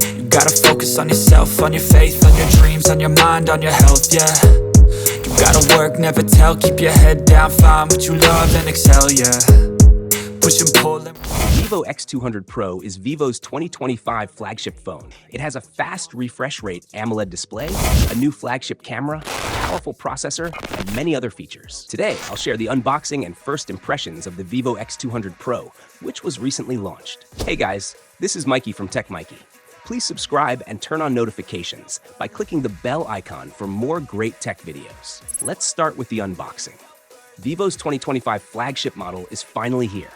You gotta focus on yourself, on your faith, on your dreams, on your mind, on your health, yeah. You gotta work, never tell, keep your head down, find what you love and excel, yeah. Push and pull and... Vivo X200 Pro is Vivo's 2025 flagship phone. It has a fast refresh rate AMOLED display, a new flagship camera, powerful processor, and many other features. Today, I'll share the unboxing and first impressions of the Vivo X200 Pro, which was recently launched. Hey guys, this is Mikey from Tech Mikey. Please subscribe and turn on notifications by clicking the bell icon for more great tech videos. Let's start with the unboxing. Vivo's 2025 flagship model is finally here.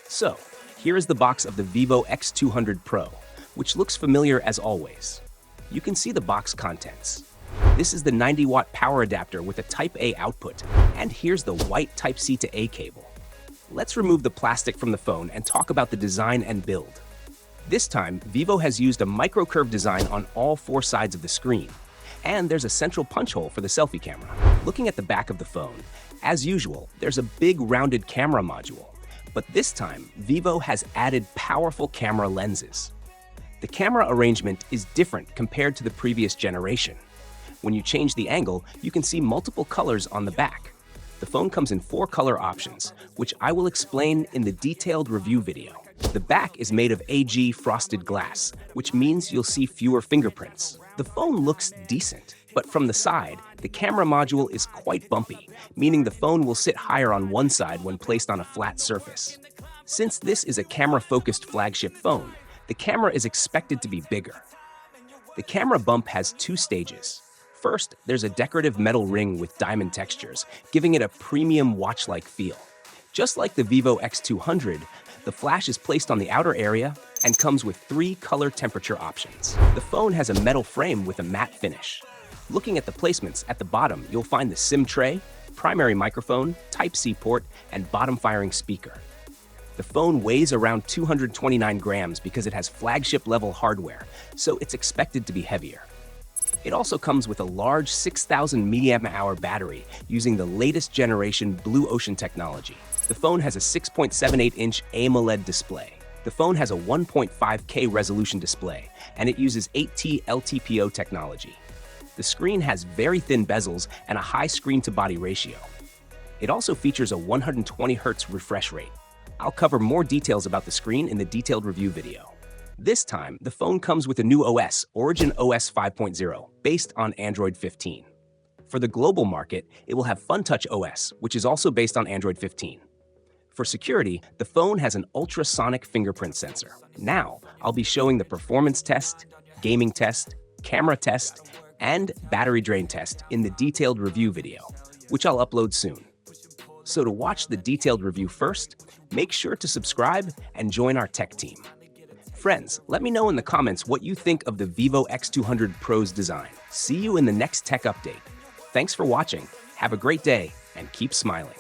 So, here is the box of the Vivo X200 Pro, which looks familiar as always. You can see the box contents. This is the 90-watt power adapter with a Type-A output, and here's the white Type-C to A cable. Let's remove the plastic from the phone and talk about the design and build. This time, Vivo has used a microcurve design on all four sides of the screen, and there's a central punch hole for the selfie camera. Looking at the back of the phone, as usual, there's a big rounded camera module. But this time, Vivo has added powerful camera lenses. The camera arrangement is different compared to the previous generation. When you change the angle, you can see multiple colors on the back. The phone comes in 4 color options, which I will explain in the detailed review video. The back is made of AG frosted glass, which means you'll see fewer fingerprints. The phone looks decent, but from the side, the camera module is quite bumpy, meaning the phone will sit higher on one side when placed on a flat surface. Since this is a camera-focused flagship phone, the camera is expected to be bigger. The camera bump has 2 stages. First, there's a decorative metal ring with diamond textures, giving it a premium watch-like feel. Just like the Vivo X200, the flash is placed on the outer area and comes with 3 color temperature options. The phone has a metal frame with a matte finish. Looking at the placements at the bottom, you'll find the SIM tray, primary microphone, Type-C port, and bottom-firing speaker. The phone weighs around 229 grams because it has flagship-level hardware, so it's expected to be heavier. It also comes with a large 6,000 mAh battery using the latest generation Blue Ocean technology. The phone has a 6.78-inch AMOLED display. The phone has a 1.5K resolution display, and it uses 8T LTPO technology. The screen has very thin bezels and a high screen-to-body ratio. It also features a 120 Hz refresh rate. I'll cover more details about the screen in the detailed review video. This time, the phone comes with a new OS, Origin OS 5.0, based on Android 15. For the global market, it will have FunTouch OS, which is also based on Android 15. For security, the phone has an ultrasonic fingerprint sensor. Now, I'll be showing the performance test, gaming test, camera test, and battery drain test in the detailed review video, which I'll upload soon. So to watch the detailed review first, make sure to subscribe and join our tech team. Friends, let me know in the comments what you think of the Vivo X200 Pro's design. See you in the next tech update. Thanks for watching, have a great day, and keep smiling.